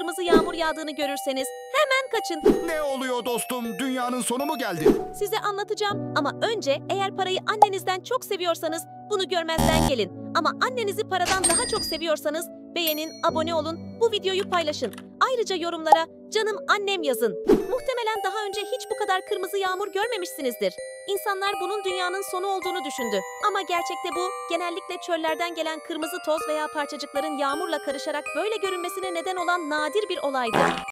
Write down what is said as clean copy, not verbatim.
kırmızı yağmur yağdığını görürseniz hemen kaçın. Ne oluyor dostum? Dünyanın sonu mu geldi? Size anlatacağım ama önce eğer parayı annenizden çok seviyorsanız bunu görmezden gelin. Ama annenizi paradan daha çok seviyorsanız beğenin, abone olun, bu videoyu paylaşın. Ayrıca yorumlara canım annem yazın. Muhtemelen daha önce hiç bu kadar kırmızı yağmur görmemişsinizdir. İnsanlar bunun dünyanın sonu olduğunu düşündü. Ama gerçekte bu genellikle çöllerden gelen kırmızı toz veya parçacıkların yağmurla karışarak böyle görünmesine neden olan nadir bir olaydı.